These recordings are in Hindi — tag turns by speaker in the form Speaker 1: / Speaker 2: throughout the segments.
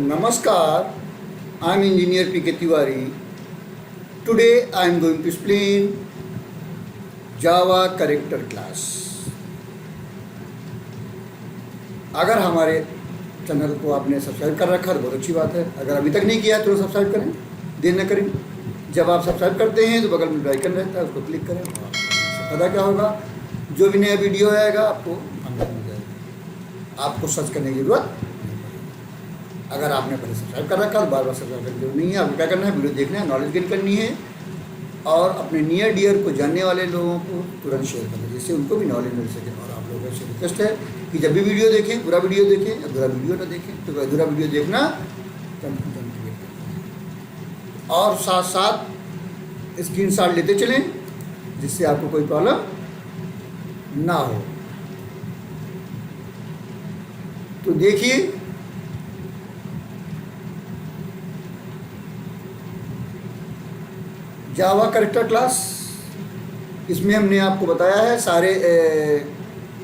Speaker 1: Namaskar, I am Engineer P.K. Tiwari. Today I am going to explain Java Character Class. अगर हमारे चैनल को आपने सब्सक्राइब कर रखा है तो बहुत अच्छी बात है। अगर अभी तक नहीं किया तो सब्सक्राइब करें, देर न करें। जब आप सब्सक्राइब करते हैं तो बगल में बेल आइकन रहता है, उसको क्लिक करें। पता क्या होगा, जो भी नया वीडियो आएगा आपको अंदर मिल जाएगा, आपको सर्च करने की जरूरत नहीं पड़ेगी। अगर आपने पहले सब्सक्राइब कर रखा है तो बार बार सब्सक्राइब करने की जरूरत नहीं है। आपको क्या करना है, वीडियो देखना है, नॉलेज गेन करनी है और अपने नियर डियर को जानने वाले लोगों को तुरंत शेयर करना, जिससे उनको भी नॉलेज मिल सके। और आप लोगों से रिक्वेस्ट है कि जब भी वीडियो देखें पूरा वीडियो देखें, अधूरा वीडियो ना देखें। तो अधूरा वीडियो देखना कंफ्यूजन क्रिएट करता है। और साथ साथ स्क्रीनशॉट लेते चलें, जिससे आपको कोई प्रॉब्लम ना हो। तो देखिए, जावा कैरेक्टर क्लास, इसमें हमने आपको बताया है सारे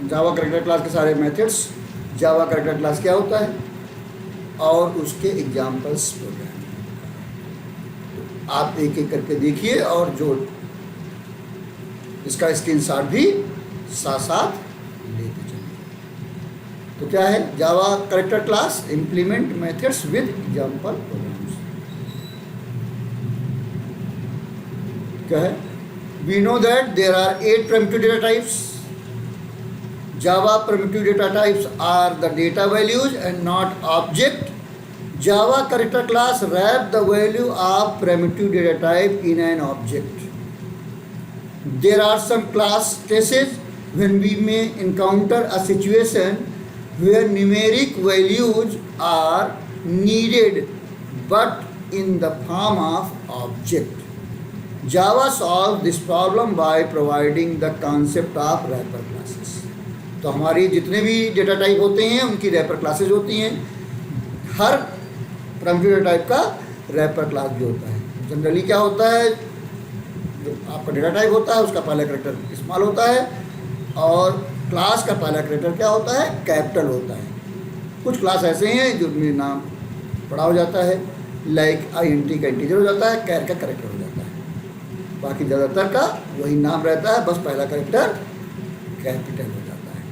Speaker 1: जावा कैरेक्टर क्लास के सारे मेथड्स, जावा कैरेक्टर क्लास क्या होता है और उसके एग्जाम्पल्स प्रोग्राम। आप एक एक करके देखिए और जो इसका स्क्रीनशॉट भी साथ साथ लेते चलिए। तो क्या है Java character class, implement methods with example programs. क्या है, we know that there are 8 primitive data types. Java primitive data types are the data values and not object. Java character class wrap the value of primitive data type in an object. There are some class cases when we may encounter a situation where numeric values are needed but in the form of object. Java solves this problem by providing the concept of wrapper classes. तो हमारी जितने भी डेटा टाइप होते हैं उनकी रैपर क्लासेज होती हैं। हर प्रिमिटिव डेटा टाइप का रैपर क्लास भी होता है। जनरली क्या होता है, जो आपका डेटा टाइप होता है उसका पहला कैरेक्टर स्मॉल होता है और क्लास का पहला कैरेक्टर क्या होता है, कैपिटल होता है। कुछ क्लास ऐसे हैं जो नाम बड़ा हो जाता है, लाइक INT का इंटीजर हो जाता है, कैर का कैरेक्टर हो जाता है। बाकी ज़्यादातर का वही नाम रहता है, बस पहला कैरेक्टर कैपिटल हो जाता है।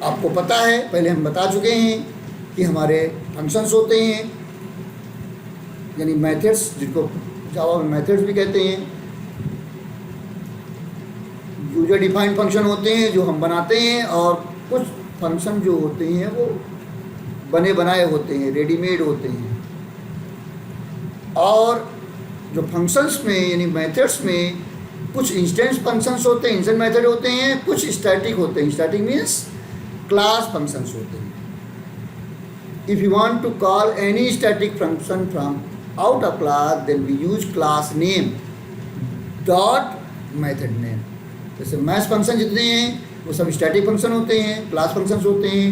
Speaker 1: आपको पता है, पहले हम बता चुके हैं कि हमारे फंक्शंस होते हैं, यानी मेथड्स, जिनको जावा में मेथड्स भी कहते हैं। यूजर डिफाइंड फंक्शन होते हैं जो हम बनाते हैं, और कुछ फंक्शन जो होते हैं वो बने बनाए होते हैं, रेडीमेड होते हैं। और जो फंक्शंस में यानी मेथड्स में कुछ इंस्टेंस फंक्शंस होते हैं, इंस्टेंस मेथड होते हैं, कुछ स्टैटिक होते हैं। स्टैटिक मीन्स क्लास फंक्शंस होते हैं। If you want to call any static function from out of class then we use class name dot method name. जैसे मैथ फंक्शन जितने हैं वो सब स्टैटिक फंक्शन होते हैं, क्लास फंक्शंस होते हैं।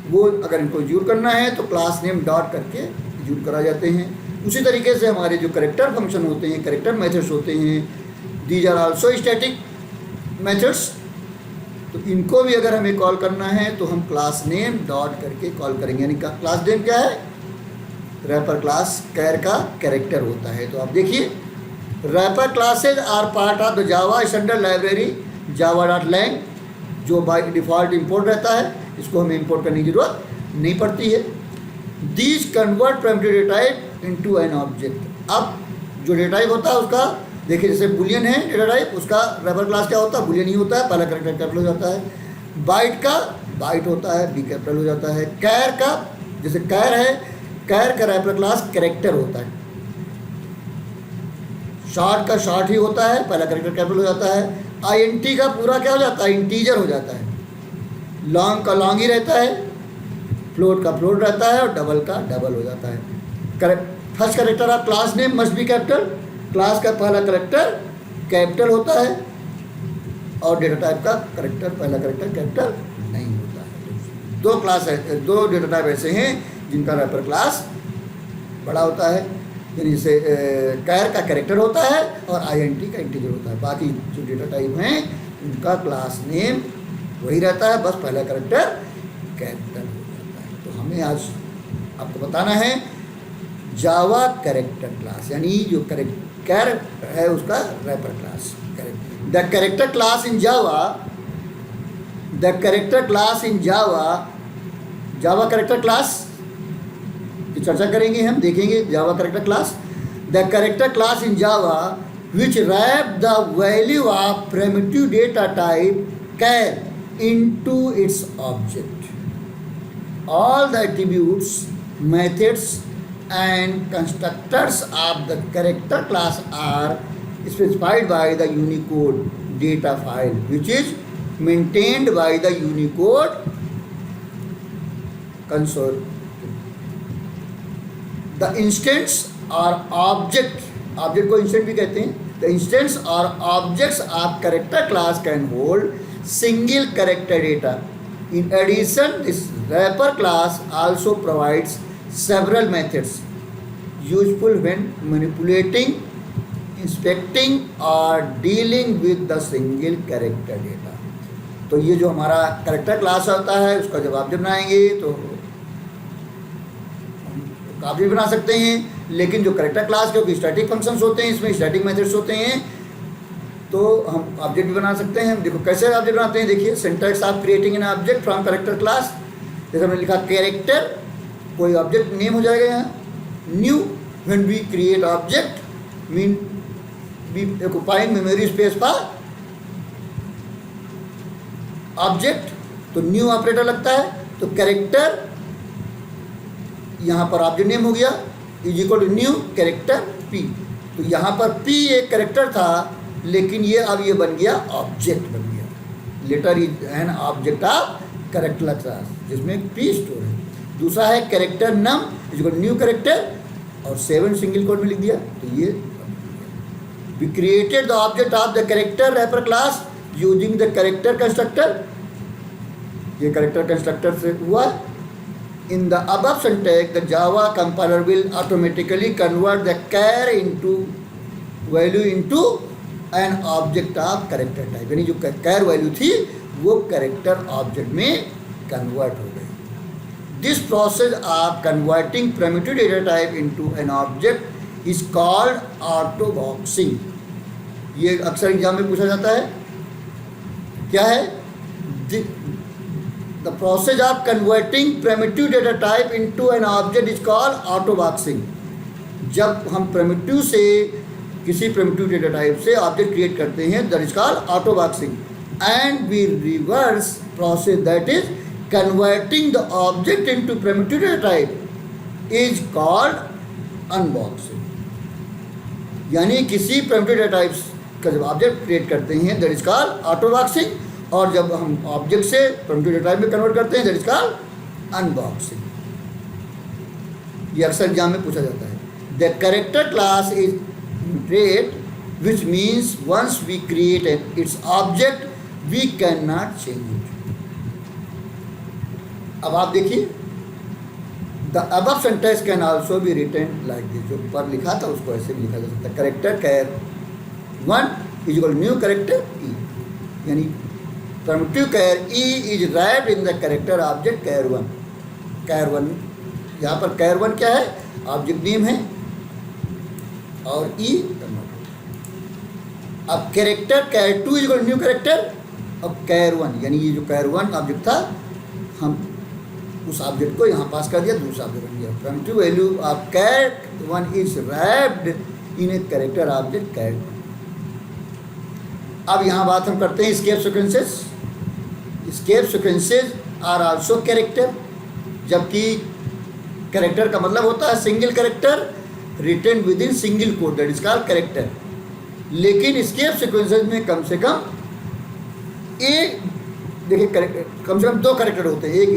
Speaker 1: वो अगर इनको यूज करना है तो क्लास नेम डॉट करके यूज करा जाते हैं। उसी तरीके से हमारे जो कैरेक्टर फंक्शन होते हैं, कैरेक्टर मेथड्स होते हैं, these are also static methods. तो इनको भी अगर हमें कॉल करना है तो हम क्लास नेम डॉट करके कॉल करेंगे। यानी क्लास नेम क्या है, रैपर क्लास कैर का कैरेक्टर होता है। तो आप देखिए, wrapper classes are part of the Java standard library java.lang, जो बाय डिफ़ॉल्ट इंपोर्ट रहता है। इसको हमें इंपोर्ट करने की जरूरत नहीं पड़ती है। These convert primitive data type into an object. अब जो डेटा टाइप होता है उसका देखिए, जैसे बुलियन है डेटा टाइप, उसका रैपर क्लास क्या होता है, बुलियन ही होता है, पहला कैरेक्टर कैपिटल हो जाता है। बाइट का बाइट होता है, बी कैपिटल हो जाता है। कैर का, जैसे कैर है, कैर का रैपर क्लास कैरेक्टर होता है। शॉर्ट का शॉर्ट ही होता है, पहला कैरेक्टर कैपिटल हो जाता है। INT का पूरा क्या हो जाता है, इंटीजर हो जाता है। लॉन्ग का लॉन्ग ही रहता है, फ्लोट का फ्लोट रहता है और डबल का डबल हो जाता है। First character of class name must be capital. Class का पहला कैरेक्टर कैपिटल होता है और डेटा टाइप का कैरेक्टर पहला कैरेक्टर कैपिटल नहीं होता है। दो क्लास है, दो डेटा टाइप ऐसे हैं जिनका रैपर क्लास बड़ा होता है, यानी जैसे कैर का कैरेक्टर होता है और INT का इंटीजर होता है। बाकी जो डेटा टाइप हैं उनका क्लास नेम वही रहता है, बस पहला कैरेक्टर कैपिटल हो जाता है। तो हमें आज आपको बताना है जावा कैरेक्टर क्लास, यानी जो कैर है उसका wrapper class. The character class in Java, the character class in Java, Java character class की चर्चा करेंगे हम, देखेंगे Java character class. The character class in Java which wrap the value of primitive data type char into its object. All the attributes, methods and constructors of the character class are specified by the Unicode data file which is maintained by the Unicode console. The instance or object को इंस्टेंस भी कहते हैं। द इंस्टेंस और objects of character class can hold single character data. In addition this wrapper class also provides several methods useful when manipulating, inspecting और dealing with the single character data. तो ये जो हमारा कैरेक्टर क्लास होता है उसका जब ऑब्जेक्ट बनाएंगे तो आप भी बना सकते हैं, लेकिन जो कैरेक्टर क्लास के स्टैटिक फंक्शंस होते हैं, इसमें स्टैटिक मेथड्स होते हैं, तो हम ऑब्जेक्ट भी बना सकते हैं। देखो कैसे ऑब्जेक्ट बनाते हैं, देखिए syntax of creating an object from character class. जैसे हमने लिखा कैरेक्टर, कोई ऑब्जेक्ट नेम हो जाएगा यहाँ। New, when we create object mean we occupying memory space for object, तो न्यू ऑपरेटर लगता है। तो कैरेक्टर यहाँ पर ऑब्जेक्ट नेम हो गया, is equal to new character P. तो यहाँ पर पी एक कैरेक्टर था, लेकिन ये अब ये बन गया ऑब्जेक्ट बन गया। Letter is an object of character class जिसमें पी स्टोर है। दूसरा है character num is equal new character, और 7 सिंगल कोड में लिख दिया। तो ये we created the object of the character wrapper class using the character constructor. ये कैरेक्टर कंस्ट्रक्टर से हुआ। In the above syntax, the Java compiler will automatically convert the char into value into an object of character type, यानी जो char value थी वो character object में convert हो गई। This process of converting primitive data type into an object is called autoboxing। ये अक्सर एग्जाम में पूछा जाता है। क्या है? The process of converting primitive data type into an object is called autoboxing। जब हम primitive से किसी primitive data type से object create करते हैं, that is called autoboxing। And we reverse process, that is converting the object into primitive data type is called unboxing। यानी किसी primitive data type का जब object create करते हैं, that is called autoboxing, और जब हम ऑब्जेक्ट से primitive data type में कन्वर्ट करते हैं, दैट इज कॉल्ड अनबॉक्सिंग। ये अक्सर एग्जाम में पूछा जाता है। The character class is trait which means once we create its object we can not change it. अब आप देखिए, the above sentence can also be written like this. जो पर लिखा था उसको ऐसे भी लिखा जा सकता है। Character char 1 is equal new character E, यानी primitive char e is wrapped in the character object char 1। char 1 यहाँ पर char 1 क्या है? ऑब्जेक्ट नेम है, और e कन्वर्ट। अब character char 2 is new character, अब char 1 यानी ये जो char 1 ऑब्जेक्ट था, हम उस ऑब्जेक्ट को यहाँ पास कर दिया, दूसरा ऑब्जेक्ट बन गया। primitive value of char 1 is wrapped in a character object char 1। अब यहाँ बात हम करते हैं escape sequences। escape sequences are also character, जबकि कैरेक्टर का मतलब होता है single character written within single quote, that is called character. लेकिन escape sequences में कम से कम एक, देखिए कम से कम 2 कैरेक्टर होते हैं, एक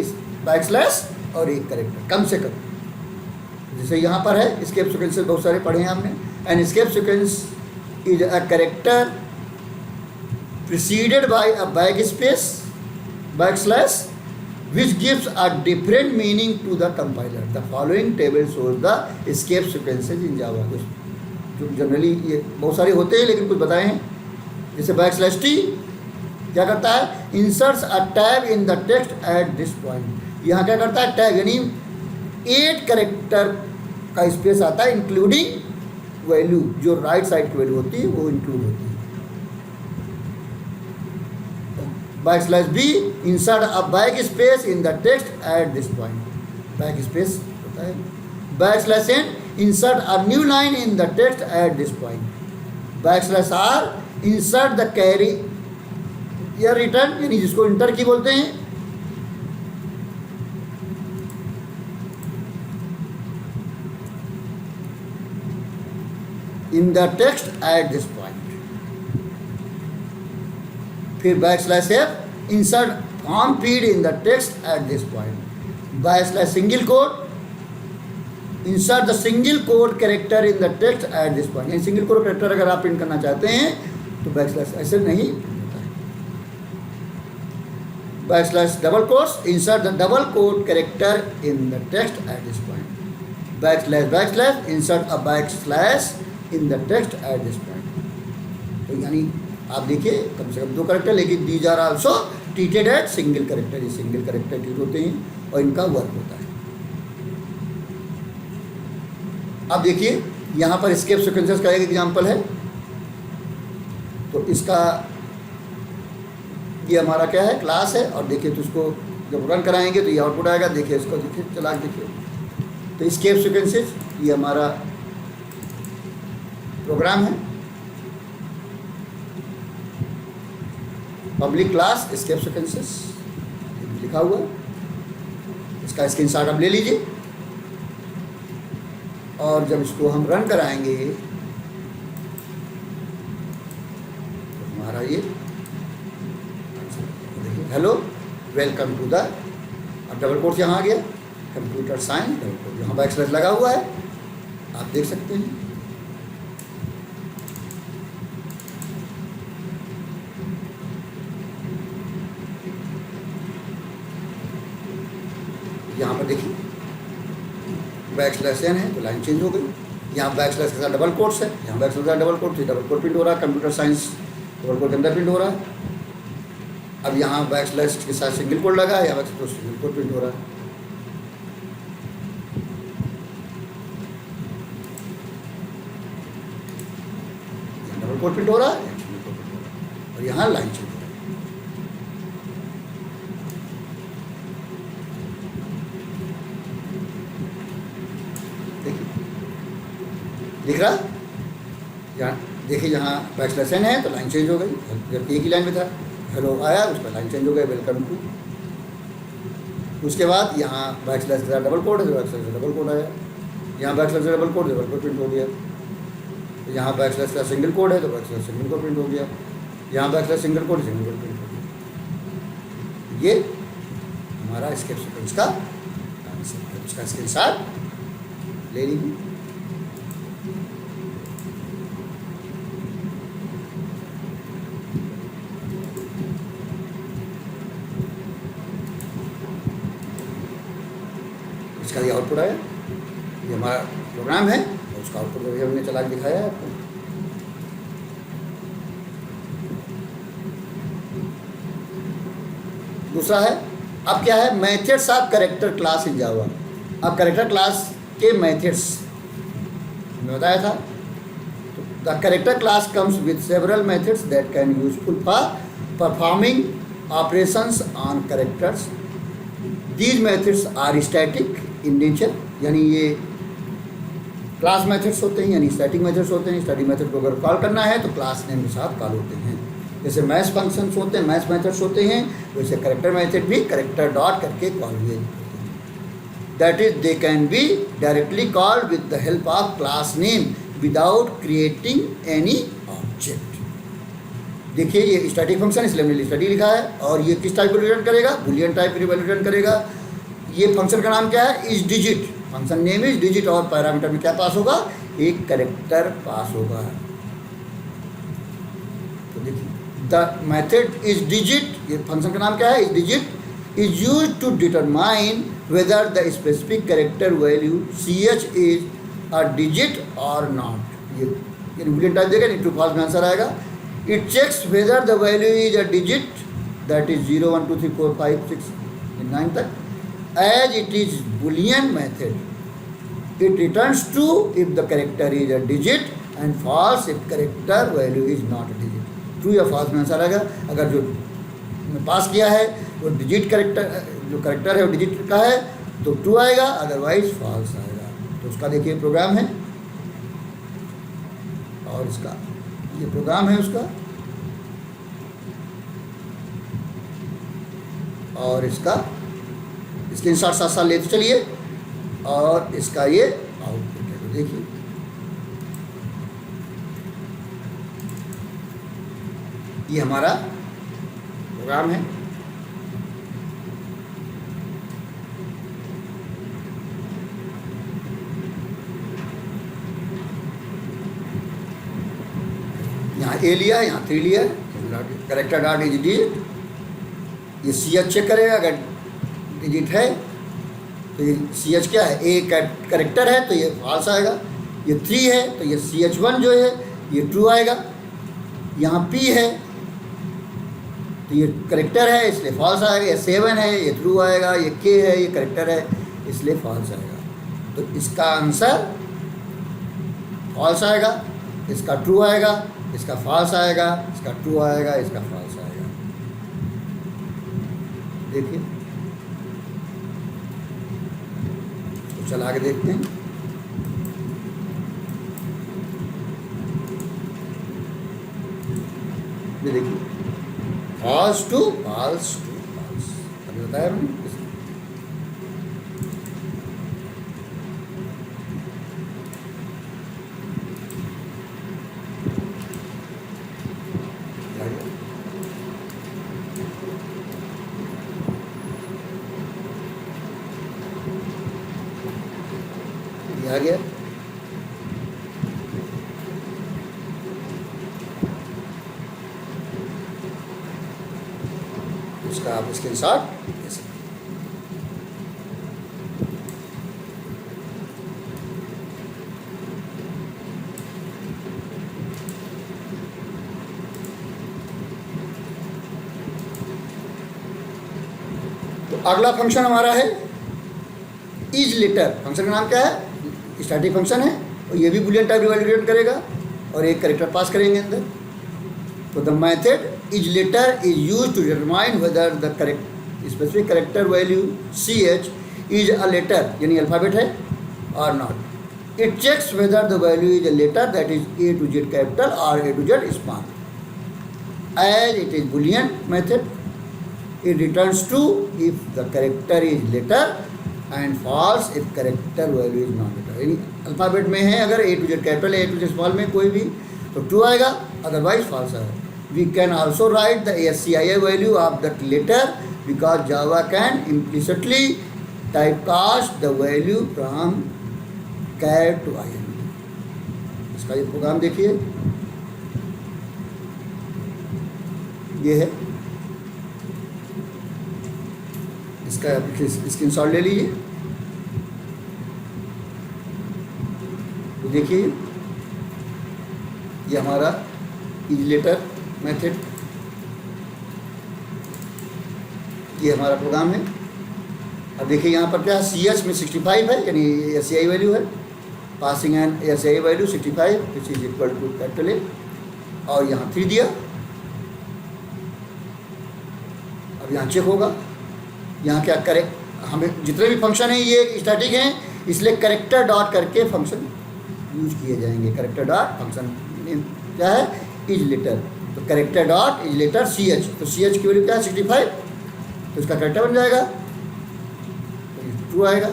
Speaker 1: बैकस्लैश और एक कैरेक्टर कम से कम। जैसे यहाँ पर है escape sequences बहुत सारे पढ़े हैं आपने। An escape sequence is a character preceded by a backspace backslash which gives a different meaning to the compiler। The following table shows the escape sequences in Java। कुछ जो जनरली ये बहुत सारे होते हैं, लेकिन कुछ बताए हैं। जैसे बैकस्लैश टी क्या करता है? Inserts a tag in the text at this point. यहाँ क्या करता है? टैग यानी 8 कैरेक्टर का स्पेस आता है इंक्लूडिंग वैल्यू, जो राइट साइड की वैल्यू होती है वो इंक्लूड होती है। Backslash B, insert a back space in the text at this point, back space होता है। Backslash N, insert a new line in the text at this point. Backslash R, insert the carry या रिटर्न, यानी जिसको इंटर की बोलते हैं, in the text at this point. फिर backslash F, insert form feed in the text at this point. Backslash single quote, insert the single code character in the text at this point. यानी सिंगल कोड कैरेक्टर अगर आप प्रिंट करना चाहते हैं तो बैकस्लैश ऐसे नहीं होता है। Backslash double quotes, insert the double quote character in the text at this point. Backslash, insert a backslash in the text at this point. तो यानी आप देखिए कम से कम 2 कैरेक्टर, लेकिन these are also treated at single character. ये सिंगल कैरेक्टर ट्रीट होते हैं और इनका वर्क होता है। अब देखिए यहाँ पर स्केप सीक्वेंसेस का एक एग्जांपल है। तो इसका ये हमारा क्या है, क्लास है, और देखिए तो इसको जब रन कराएंगे तो ये आउटपुट आएगा। देखिए इसको, देखिए चला देखिए, तो स्केप सीक्वेंसेस ये हमारा प्रोग्राम है। पब्लिक क्लास स्केप सीक्वेंसेस लिखा हुआ, इसका स्क्रीनशॉट आप ले लीजिए, और जब इसको हम रन कराएंगे तो हमारा ये देखिए, हेलो वेलकम टू द, अब डबल कोट्स यहाँ आ गया, कंप्यूटर साइंस डबल कोट, यहाँ बैकस्लैश लगा हुआ है, आप देख सकते हैं। यहाँ पर देखिए बैकस्लैश एन है तो लाइन चेंज हो गई। यहाँ बैकस्लैश के साथ डबल कोट्स है, यहाँ बैकस्लैश के साथ double quote, double quote print हो रहा है, कंप्यूटर साइंस डबल कोट के अंदर प्रिंट हो रहा है। अब यहाँ बैकस्लैश के साथ सिंगल कोट लगा है, यहाँ बैकस्लैश तो सिंगल कोट प्रिंट हो रहा है। डबल कोट प्रिंट हो रहा है और यहाँ लाइन चेंज हो रहा है। दिख रहा यहाँ, देखिए यहाँ बैकस्लैश एन है तो लाइन चेंज हो गई, जब एक ही लाइन में था हेलो आया उस पर लाइन चेंज हो गया, वेलकम टू। उसके बाद यहाँ बैकस्लैश के साथ डबल कोड है तो बैकस्लैश से डबल कोड आया, यहाँ बैकस्लैश से डबल कोड प्रिंट हो गया। तो यहाँ बैकस्लैश का सिंगल कोड है तो बैकस्लैश सिंगल कोड प्रिंट हो गया, यहाँ बैकस्लैश सिंगल कोड प्रिंट हो गया। ये हमारा स्केप सीक्वेंस का कांसेप्ट है, उसका स्क्रीनशॉट ले लीजिए। इसका ये आउटपुट आया, ये हमारा प्रोग्राम है और उसका आउटपुट भी हमने चला के दिखाया है आपको। दूसरा है, अब क्या है, methods of character class in Java. अब कैरेक्टर क्लास के मेथड्स हमने बताया था। The character class comes with several methods that can useful for performing operations on characters. These methods are static in nature, यानी ये क्लास मेथड्स होते हैं, यानी स्टैटिक मेथड्स होते हैं। स्टैटिक मेथड को अगर कॉल करना है तो क्लास नेम के साथ कॉल होते हैं। जैसे मैथ्स फंक्शंस होते हैं, मैथ्स मेथड्स होते हैं, वैसे कैरेक्टर मेथड भी कैरेक्टर डॉट करके कॉल हुए होते हैं। That is they can be directly called with the help of class name without creating any object. देखिए ये स्टैटिक फंक्शन, इसलिए हमने स्टैटिक लिखा है, और ये किस टाइप को रिटर्न करेगा, बूलियन टाइप रिटर्न करेगा। ये फंक्शन का नाम क्या है, is digit, function name is digit, और पैरामीटर में क्या पास होगा, एक कैरेक्टर पास होगा। तो देखिए द मेथड इज डिजिट, ये फंक्शन का नाम क्या है, is digit is use to determine whether the specific character value ch is a digit और नॉट। ये बूलियन टाइप देगा, ट्रू फॉल्स में आंसर आएगा। It checks whether the value is a digit, that is 0 1 2 3 4 5 6 9 तक, as it is boolean method it returns true if the character is a digit and false if character value is not a digit. True या फॉल्स में आंसर आएगा। अगर जो पास किया है वो डिजिट करेक्टर, जो करेक्टर है वो डिजिट का है तो ट्रू आएगा, अदरवाइज फॉल्स आएगा। तो उसका देखिए प्रोग्राम है, और इसका ये प्रोग्राम है उसका, और इसका स्क्रीनशॉट साथ साथ लेते चलिए, और इसका ये आउटपुट है। तो देखिए ये हमारा प्रोग्राम है। यहाँ ए लिया, यहाँ 3 लिया, करेक्टर डॉट इज डिजिट, ये सी एच चेक करेगा, अगर डिजिट है तो ये सी एच क्या है, ए करेक्टर है तो ये फॉल्स आएगा, ये 3 है तो ये सी एच 1 जो है ये ट्रू आएगा, यहाँ पी है तो ये करेक्टर है इसलिए फॉल्स आएगा, ये 7 है ये ट्रू आएगा, ये के है ये करेक्टर है इसलिए फॉल्स आएगा। तो इसका आंसर फॉल्स आएगा, इसका ट्रू आएगा, इसका फॉल्स आएगा, इसका ट्रू आएगा, इसका फॉल्स आएगा। देखिए तो चला के देखते हैं। ये देखिए false to false to false, अभी बताया मैंने। आ गया, उसका आप स्क्रीनशॉट ले सकते हैं। तो अगला फंक्शन हमारा है इज लेटर। फंक्शन का नाम क्या है, स्टैटिक फंक्शन है, और ये भी बुलियन टाइप रिटर्न करेगा और एक कैरेक्टर पास करेंगे अंदर। तो the method is letter is use to determine whether the correct specific character value C H is a letter, यानी अल्फ़ाबेट है और not. It checks whether the value is a letter that is A to Z capital और A to Z small. As it is boolean method it returns true if the character is letter and false if character value is not letter. यानी अल्फ़ाबेट में है अगर ए टू जेड कैपिटल है, ए टू जेड स्मॉल में कोई भी, तो ट्रू आएगा, अदरवाइज फॉल्स आएगा। We can also write the ASCII value of the letter because Java can implicitly typecast the value from char to IN। इसका ये प्रोग्राम देखिए, ये है, इसका स्क्रीनशॉट ले लीजिए। तो देखिए ये हमारा इज लेटर मेथड, ये हमारा प्रोग्राम है। अब देखिए यहाँ पर क्या है, CH में 65 है, यानी ASCII वैल्यू है, passing and ASCII value 65 which is equal to capital A, और यहाँ 3 दिया। अब यहाँ चेक होगा, यहाँ क्या करेक्ट, हमें जितने भी फंक्शन हैं ये स्टैटिक हैं, इसलिए करेक्टर डॉट करके फंक्शन यूज किए जाएंगे। करेक्टर डॉट फंक्शन क्या है, इज लेटर, तो character dot is letter CH, तो CH की वैल्यू क्या है 65, तो इसका करेक्टर बन जाएगा, तो ये ट्रू आएगा।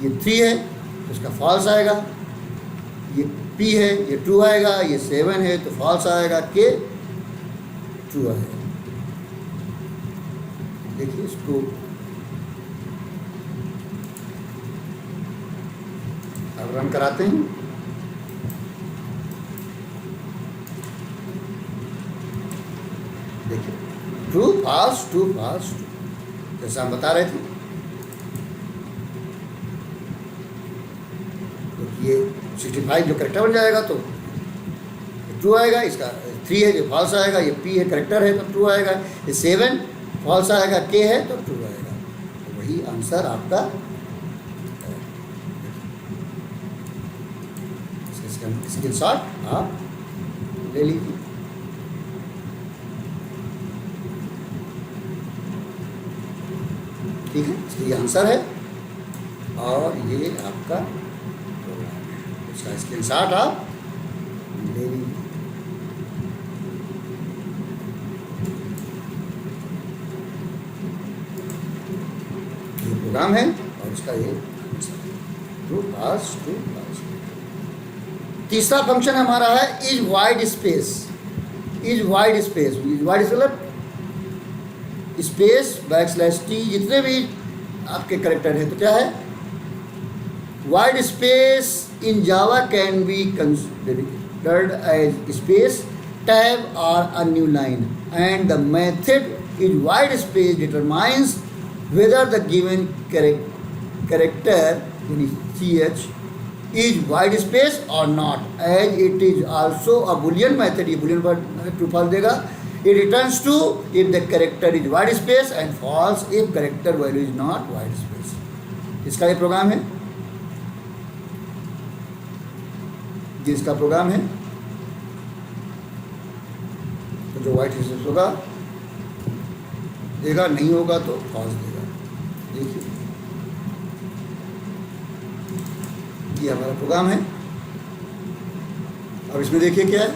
Speaker 1: ये 3 है तो इसका फॉल्स आएगा, ये P है ये ट्रू आएगा, ये 7 है तो फॉल्स आएगा, K ट्रू आएगा। देखिए इसको अब रन कराते हैं। देखिए true false true false true, जैसा हम बता रहे थे। तो ये 65 जो करेक्टर बन जाएगा तो ट्रू आएगा, इसका 3 है जो फॉल्स आएगा, ये P है करेक्टर है तो ट्रू आएगा, ये 7 फॉल्स आएगा, K है तो ट्रू आएगा। तो सही आंसर आपका स्क्रीनशॉट आप ले लीजिए। ठीक है, इसलिए आंसर है और ये आपका प्रोग्राम है, इसका स्क्रीनशॉट आप ले लीजिए। ये प्रोग्राम है और इसका ये आंसर है, ट्रू पास ट्रू पास। तीसरा फंक्शन हमारा है is white space. Is white space, is white मतलब स्पेस \t जितने भी आपके करेक्टर हैं, तो क्या है, white space in Java can be considered as space tab और a new line and the method is white space determines whether the given character ch is wide space or not, as it is also a boolean method. ये boolean पर true false देगा। it returns true if the character is wide space and false if character value is not wide space। इसका ये प्रोग्राम है, जिसका प्रोग्राम है, तो जो वाइड स्पेस होगा देगा, नहीं होगा तो फॉल्स देगा। देखिए ये हमारा प्रोग्राम है और इसमें देखिए क्या है,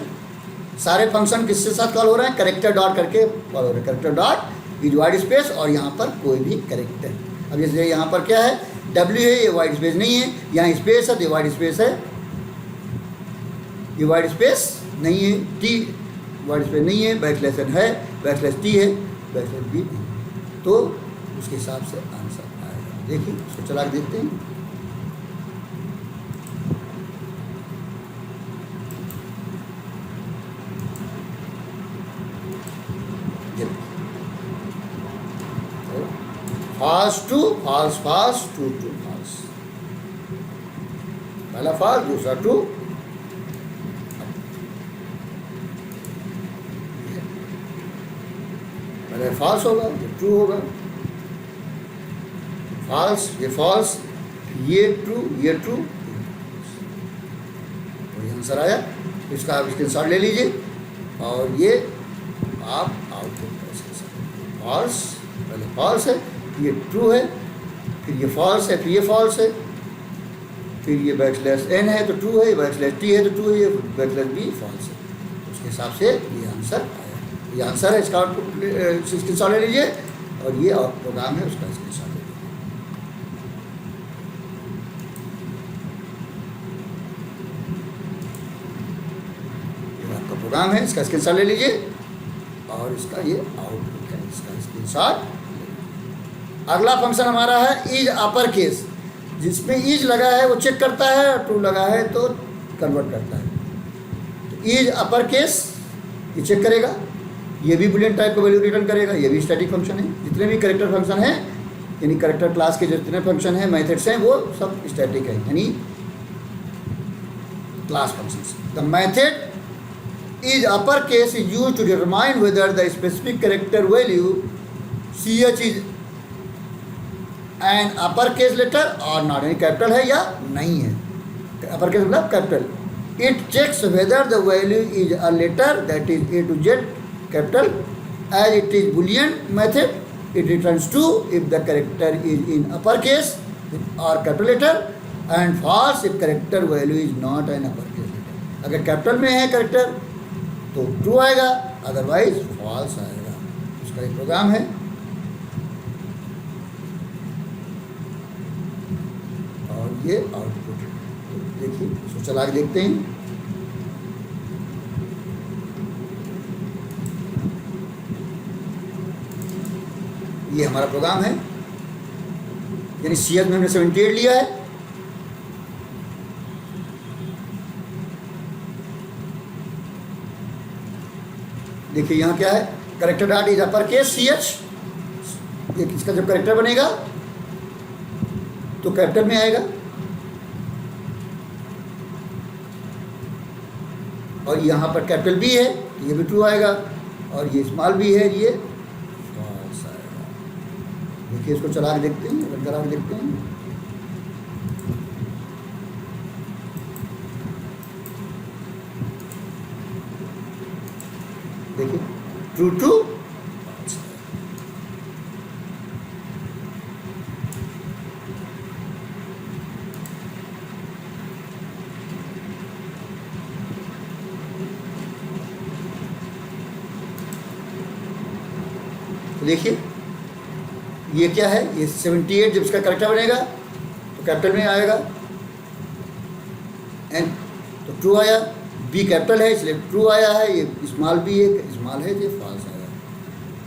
Speaker 1: सारे फंक्शन किसके साथ कॉल हो रहे हैं, करेक्टर डॉट करके कॉल हो रहे हैं, character dot is white space और यहाँ पर कोई भी करेक्टर। अब जैसे यहाँ पर क्या है, W है, ये वाइड स्पेस नहीं है, यहाँ स्पेस है, ये वाइड स्पेस है, ये वाइड स्पेस नहीं है, T वाइड स्पेस नहीं है, बैकस्लैश है, बैकस्लैश T है, बैकस्लैश B नहीं, तो उसके हिसाब से आंसर आएगा। देखिए उसको चला के देखते हैं। First two false, first two two false, पहला फॉल्स दूसरा ट्रू। पहले फॉल्स होगा तो ट्रू होगा, फॉल्स ये फॉल्स, ये ट्रू ये ट्रू, वही आंसर आया। इसका आप स्क्रीनशॉट ले लीजिए और ये आप आउटपुट कर सकते हैं। फॉल्स, पहले फॉल्स है, ये ट्रू है, फिर ये फॉल्स है, फिर ये फॉल्स है, फिर ये बैकस्लैश n है तो ट्रू है, ये बैकस्लैश t है तो ट्रू है, ये बैकस्लैश b फॉल्स है। उसके हिसाब से ये आंसर आया, ये आंसर है। इसका आउटपुट स्क्रीनशॉट ले लीजिए और ये और प्रोग्राम है, उसका स्क्रीनशॉट ले लीजिए। ये आपका प्रोग्राम है, इसका स्क्रीनशॉट ले लीजिए और इसका ये आउटपुट है, इसका स्क्रीनशॉट। अगला फंक्शन हमारा है इज अपर केस, जिसमें इज लगा है वो चेक करता है और ट्रू लगा है तो कन्वर्ट करता है। तो इज अपर केस ये चेक करेगा, ये भी बुलियन टाइप का वैल्यू रिटर्न करेगा, ये भी स्टैटिक फंक्शन है। जितने भी कैरेक्टर फंक्शन हैं, यानी कैरेक्टर क्लास के जितने फंक्शन हैं, मेथड्स हैं, वो सब स्टैटिक है, यानी class functions. The method is upper case is used to determine whether the specific character value ch is an upper case letter और नॉट, यानी कैपिटल है या नहीं है। अपर केस मतलब capital. It checks whether the value is a letter that is A to Z capital, as it is boolean method it returns true if the character is in upper case और capital letter and false if character value is not an upper case letter. अगर कैपिटल में है कैरेक्टर तो ट्रू आएगा, अदरवाइज फॉल्स आएगा। उसका एक प्रोग्राम है और ये आउटपुट है। तो देखिए इसको चला के देखते हैं। ये हमारा प्रोग्राम है, यानी CS में हमने 78 लिया है। देखिए यहाँ क्या है, character dot is upper case CH, ये किसका जब करेक्टर बनेगा तो कैपिटल में आएगा, और यहाँ पर कैपिटल B है तो ये भी ट्रू आएगा, और ये स्मॉल b है, ये फॉल्स आएगा। देखिए इसको चला के देखते हैं, रन करा के देखते हैं। देखिए ट्रू ट्रू, देखिए ये क्या है, ये 78 जब इसका करेक्टर बनेगा तो कैपिटल में आएगा, एन तो ट्रू आया, बी कैपिटल है इसलिए ट्रू आया है, ये स्मॉल बी है, स्मॉल है ये फॉल्स आया।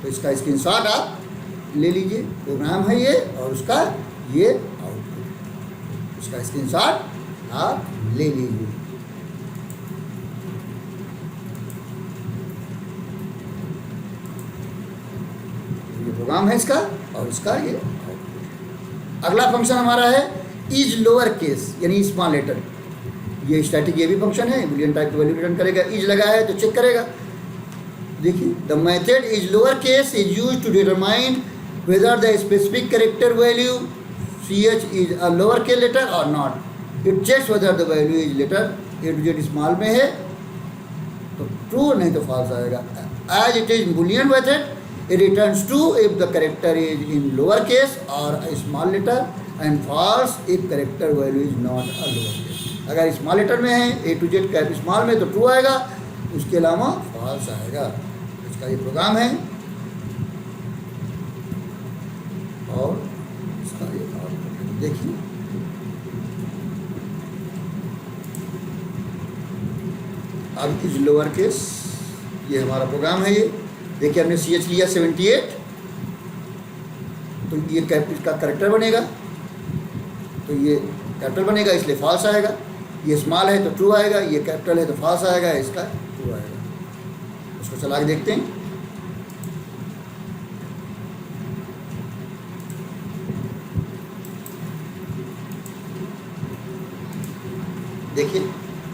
Speaker 1: तो इसका स्क्रीनशॉट आप ले लीजिए, प्रोग्राम है ये और उसका ये आउटपुट, उसका स्क्रीनशॉट आप ले लीजिए। प्रोग्राम है इसका और इसका ये आउटपुट। अगला फंक्शन हमारा है इज लोअर केस यानी स्मॉल लेटर। ये स्टैटिक ये भी फंक्शन है, बुलियन टाइप की वैल्यू रिटर्न करेगा। इज लगा है तो चेक करेगा। देखिए the method is lower case is used to determine whether the specific character value ch is a lower case letter और not. It checks whether the value is letter A to Z small में है तो ट्रू, नहीं तो फॉल्स आएगा। As it is boolean method it returns true if the character is in lower case or a small letter and false if character value is not a lower case। अगर स्मॉल लेटर में है ए टू जेड कैप स्मॉल में तो ट्रू आएगा, उसके अलावा फॉल्स आएगा। इसका ये प्रोग्राम है और इसका ये आउटपुट देखिए। अब इज लोअर केस ये हमारा प्रोग्राम है। ये देखिए हमने सी एच लिया 78 तो ये इसका करेक्टर बनेगा, तो ये कैपिटल बनेगा इसलिए फॉल्स आएगा। ये स्मॉल है तो ट्रू आएगा, ये कैपिटल है तो फॉल्स आएगा, इसका ट्रू आएगा। उसको चला के देखते हैं। देखिए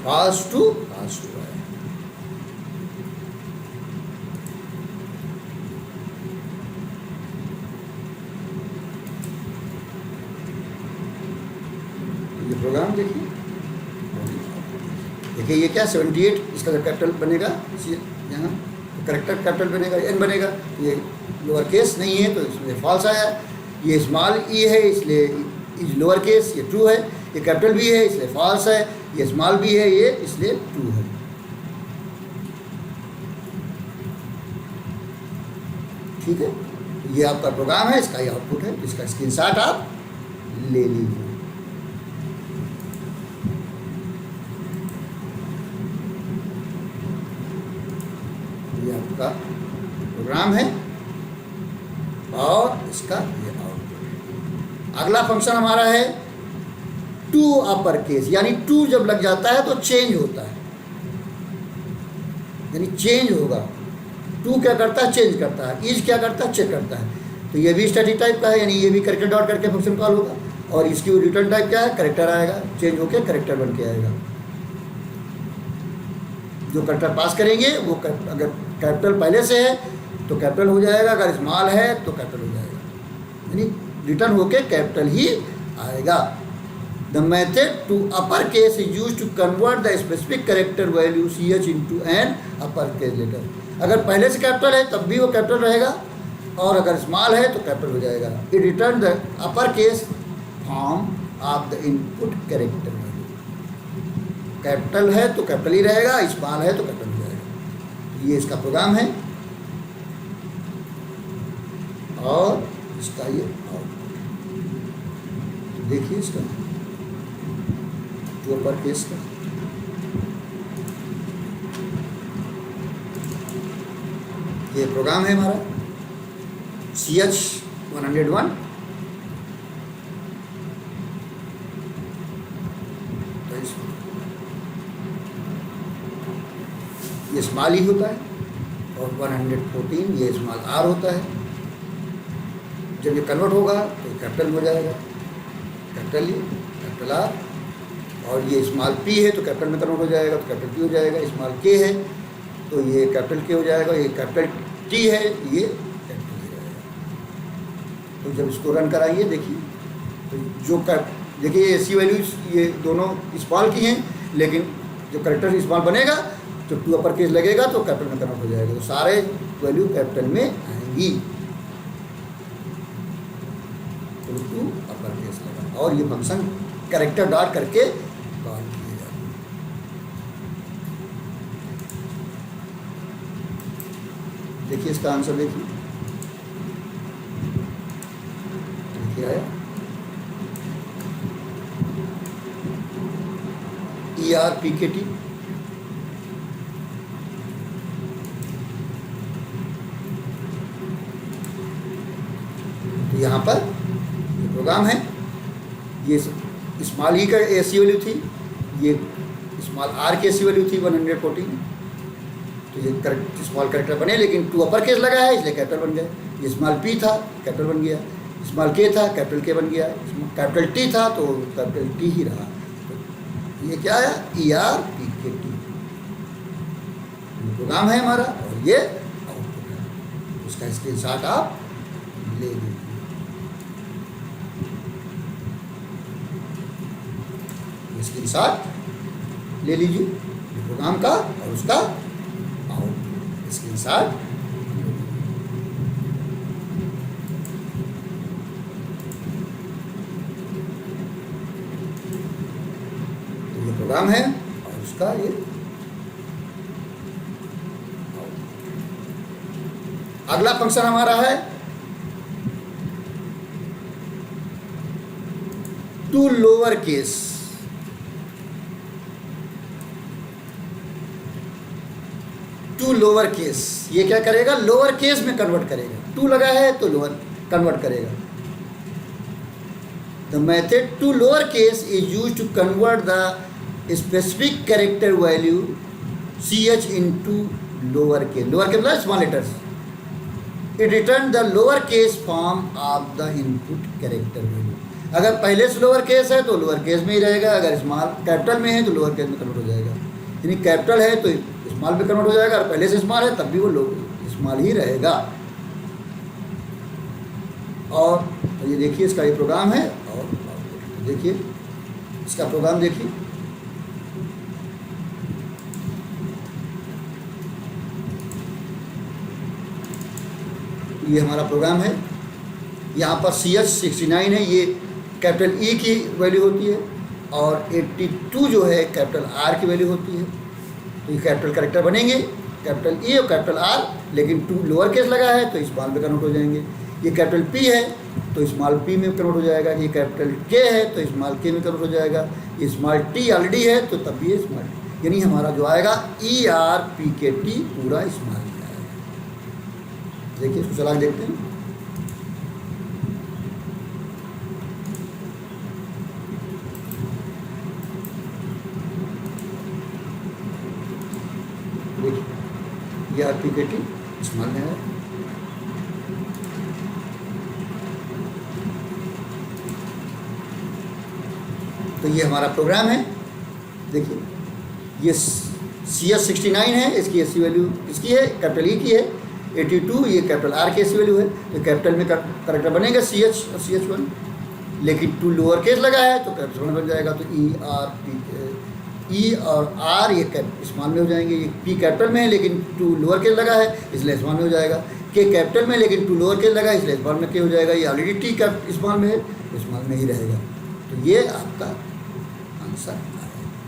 Speaker 1: फॉल्स टू आया। प्रोग्राम देखिए, देखिए ये क्या 78 इसका कैपिटल बनेगा, यहाँ करेक्टर कैपिटल बनेगा, एन बनेगा। ये लोअर केस नहीं है तो इसमें फॉल्स आया। ये स्मॉल ई है इसलिए इज लोअर केस, ये ट्रू है। ये कैपिटल भी है इसलिए फॉल्स है। ये स्मॉल भी है ये इसलिए ट्रू है। ठीक है, ये आपका प्रोग्राम है, इसका ये आउटपुट है। इसका स्क्रीनशॉट आप ले लीजिए। आपका प्रोग्राम है और इसका ये आउटपुट। अगला फंक्शन हमारा है टू अपर केस, यानी टू जब लग जाता है तो चेंज होता है, यानी चेंज होगा। टू क्या करता है, चेंज करता है। इज क्या करता है, चेक करता है। तो ये भी स्टैटिक टाइप का है, यानी ये भी करेक्टर डॉट करके फंक्शन कॉल होगा। और इसकी रिटर्न टाइप क्या है, करेक्टर आएगा, चेंज होकर करेक्टर बन के आएगा। जो करेक्टर पास करेंगे वो अगर कैपिटल पहले से है तो कैपिटल हो जाएगा, अगर स्मॉल है तो कैपिटल हो जाएगा, यानी रिटर्न होके कैपिटल ही आएगा। The method to upper case is used to convert the specific character value ch into an upper case letter. अगर पहले से कैपिटल है तब भी वो कैपिटल रहेगा और अगर स्मॉल है तो कैपिटल हो जाएगा। It return the upper case form of the input character value. Capital है तो कैपिटल ही रहेगा, स्मॉल है तो कैपिटल हो जाएगा। ये इसका प्रोग्राम है और इसका ये आउटपुट। देखिए इसका जो अपर केस का ये प्रोग्राम है हमारा CH101। तो ये स्मॉल ही होता है और 114 ये स्मॉल आर होता है। जब ये कन्वर्ट होगा तो कैपिटल हो जाएगा, कैपिटल ई कैपिटल आर। और ये स्मॉल पी है तो कैपिटल में कन्वर्ट हो जाएगा तो कैपिटल पी हो जाएगा। स्मॉल के है तो ये कैपिटल के हो जाएगा। ये कैपिटल टी है ये कैपिटल हो जाएगा। तो जब इसको रन कराइए देखिए, तो जो देखिए एसी वैल्यूज ये दोनों स्मॉल की हैं, लेकिन जो करेक्टर स्मॉल बनेगा तो टू अपर केस लगेगा तो कैपिटल में कन्वर्ट हो जाएगा, तो सारे वैल्यू कैपिटल में आएंगी, तो टू अपर केस लगा। और ये फंक्शन करेक्टर डॉट करके कॉल किए जाते हैं। देखिए इसका आंसर देखिए क्या है, ERPKT। तो यहाँ पर ये प्रोग्राम है, ये स्मॉल ई का एसी वैल्यू थी, ये स्मॉल आर की एसी वैल्यू थी 114, तो ये करेक्ट स्मॉल करेक्टर बने, लेकिन टू अपर केस लगा है इसलिए कैपिटल बन गया। ये स्मॉल पी था कैपिटल बन गया, स्मॉल के था कैपिटल के बन गया, कैपिटल टी था तो कैपिटल टी ही रहा। तो ये क्या है, ERPKT प्रोग्राम है हमारा, और ये आउटपुट है, उसका स्क्रीनशॉट आप ले लीजिए। स्क्रीनशॉट ले लीजिए प्रोग्राम का और उसका आउटपुट स्क्रीनशॉट। तो ये प्रोग्राम है और उसका ये अगला फंक्शन हमारा है to lower case. To lower case ये क्या करेगा, लोअर केस में कन्वर्ट करेगा, टू लगा है तो लोअर कन्वर्ट करेगा। The method to lower case is used to convert the specific character value CH into lower case. Lower case मतलब small letters. It return the lower case form of the input character value. अगर पहले से लोअर केस है तो लोअर केस में ही रहेगा, अगर स्मॉल कैपिटल में है तो लोअर केस में कन्वर्ट हो जाएगा, यानी कैपिटल है तो स्मॉल में कन्वर्ट हो जाएगा, और पहले से स्मॉल है तब भी वो स्मॉल ही रहेगा। और ये देखिए इसका ये प्रोग्राम है, और देखिए इसका प्रोग्राम देखिए, ये हमारा प्रोग्राम है। यहाँ पर CH 69 है, ये कैपिटल E की वैल्यू होती है, और 82 जो है कैपिटल R की वैल्यू होती है। तो ये कैपिटल कैरेक्टर बनेंगे, कैपिटल E और कैपिटल R, लेकिन टू लोअर केस लगा है तो स्मॉल में कन्वर्ट हो जाएंगे। ये कैपिटल P है तो स्मॉल p में कन्वर्ट हो जाएगा, ये कैपिटल K है तो स्मॉल k में कन्वर्ट हो जाएगा, ये स्मॉल t ऑलरेडी है तो तब भी ये स्मॉल, यानी हमारा जो आएगा ERPKT पूरा स्मॉल में आएगा। देखिए इसको चला के देखते हैं। देखिए ERPKT स्मॉल में है। तो ये हमारा प्रोग्राम है। देखिए ये CH 69 है, इसकी एसी वैल्यू इसकी है, कैपिटल E की है। 82 ये कैपिटल R की एसी वैल्यू है, तो कैपिटल में करेक्टर बनेगा CH और CH1, लेकिन टू लोअर केस लगा है तो कैपिटल में बन जाएगा। तो E और R ये स्मॉल में हो जाएंगे। ये P कैपिटल में है लेकिन टू लोअर केस लगा है इसलिए स्मॉल में हो जाएगा। K कैपिटल में लेकिन टू लोअर केस लगा है इसलिए स्मॉल में K हो जाएगा। ये ऑलरेडी T का स्मॉल में है तो स्मॉल में ही रहेगा। तो ये आपका आंसर है।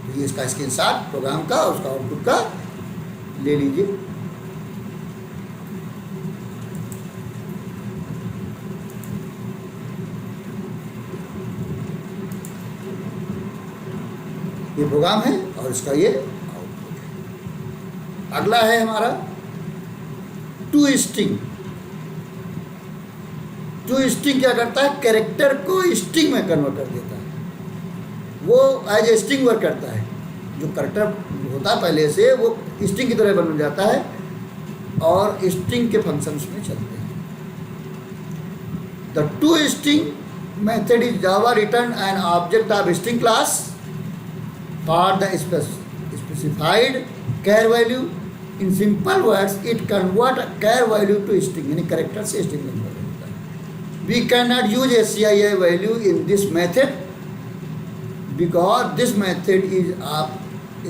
Speaker 1: तो ये इसका स्क्रीनशॉट प्रोग्राम का उसका आउटपुट का ले लीजिए। ये प्रोग्राम है और इसका ये आउटपुट है। अगला है हमारा टू स्ट्रिंग। टू स्ट्रिंग क्या करता है, कैरेक्टर को स्ट्रिंग में कन्वर्ट कर देता है। वो एज ए स्ट्रिंग वर्क करता है। जो कैरेक्टर होता है पहले से वो स्ट्रिंग की तरह बन जाता है और स्ट्रिंग के फंक्शंस में चलते हैं। The two string method is Java return N object of string class for the specified char value. In simple words, it convert a char value to string, यानी कैरेक्टर से स्ट्रिंग कन्वर्ट होता है। we cannot use SCI value in this method because this method is of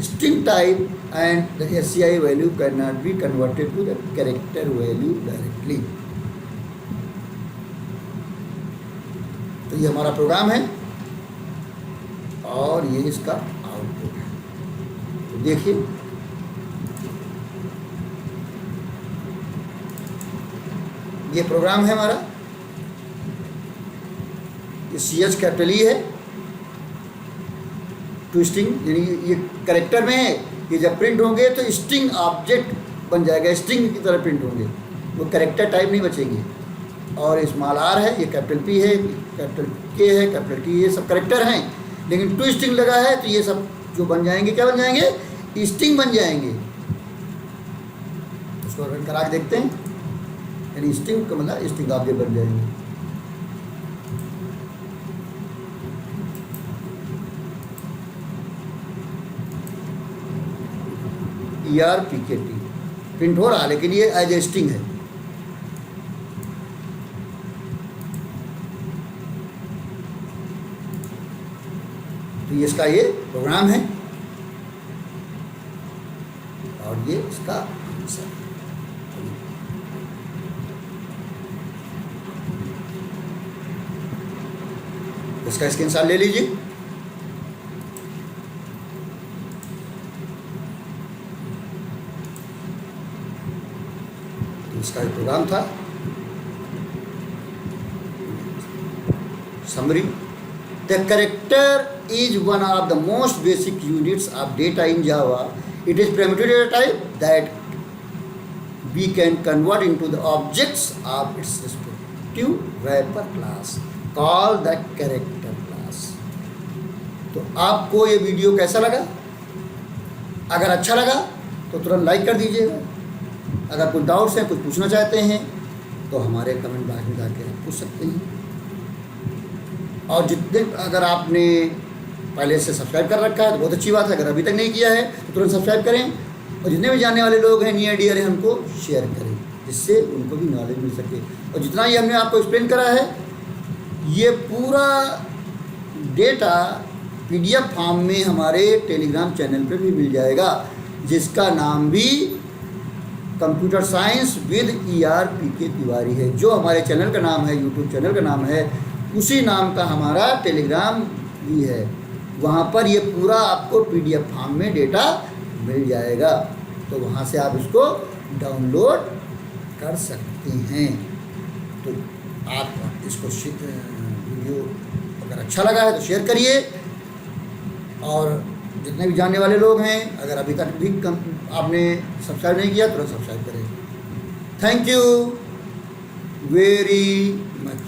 Speaker 1: string type and the SCI value cannot be converted to the character value directly. तो ये हमारा प्रोग्राम है और ये इसका आउटपुट है। तो देखिए ये प्रोग्राम है हमारा, ये CH कैपिटल E है, टू स्ट्रिंग यानी ये करेक्टर में है, ये जब प्रिंट होंगे तो स्ट्रिंग ऑब्जेक्ट बन जाएगा, स्ट्रिंग की तरह प्रिंट होंगे, वो करेक्टर टाइप नहीं बचेगी। और स्मॉल r है, ये कैपिटल P है, कैपिटल K है, कैपिटल T, ये सब करेक्टर हैं, लेकिन टू स्ट्रिंग लगा है तो ये सब जो बन जाएंगे क्या बन जाएंगे, स्ट्रिंग बन जाएंगे। उसको रन करा के देखते हैं, यानी स्ट्रिंग का मतलब स्ट्रिंग ऑब्जेक्ट बन जाएंगे। ERPKT प्रिंट हो रहा लेकिन ये एज ए स्ट्रिंग है। तो ये इसका ये प्रोग्राम है और ये इसका आंसर। इसका स्क्रीनशॉट ले लीजिए। तो इसका एक प्रोग्राम था। Summary, the character is one of the most basic units of data in Java. It is primitive data type that we can convert into the objects of its respective wrapper class called the character class. तो आपको ये वीडियो कैसा लगा? अगर अच्छा लगा तो तुरंत लाइक कर दीजिएगा। अगर कोई डाउट्स हैं, कुछ पूछना चाहते हैं तो हमारे कमेंट बॉक्स में जाके पूछ सकते हैं। और जितने अगर आपने पहले से सब्सक्राइब कर रखा है तो बहुत अच्छी बात है, अगर अभी तक नहीं किया है तो तुरंत सब्सक्राइब करें और जितने भी जानने वाले लोग हैं नियर डियर हैं उनको शेयर करें, जिससे उनको भी नॉलेज मिल सके। और जितना ये हमने आपको एक्सप्लेन करा है ये पूरा डेटा PDF फॉर्म में हमारे टेलीग्राम चैनल पे भी मिल जाएगा, जिसका नाम भी computer science with ERPK Tiwari है। जो हमारे चैनल का नाम है, यूट्यूब चैनल का नाम है, उसी नाम का हमारा टेलीग्राम भी है। वहाँ पर ये पूरा आपको PDF फॉर्म में डेटा मिल जाएगा, तो वहाँ से आप इसको डाउनलोड कर सकते हैं। तो आप इसको वीडियो अगर अच्छा लगा है तो शेयर करिए, और जितने भी जानने वाले लोग हैं अगर अभी तक भी आपने सब्सक्राइब नहीं किया तो सब्सक्राइब करें। Thank you very much.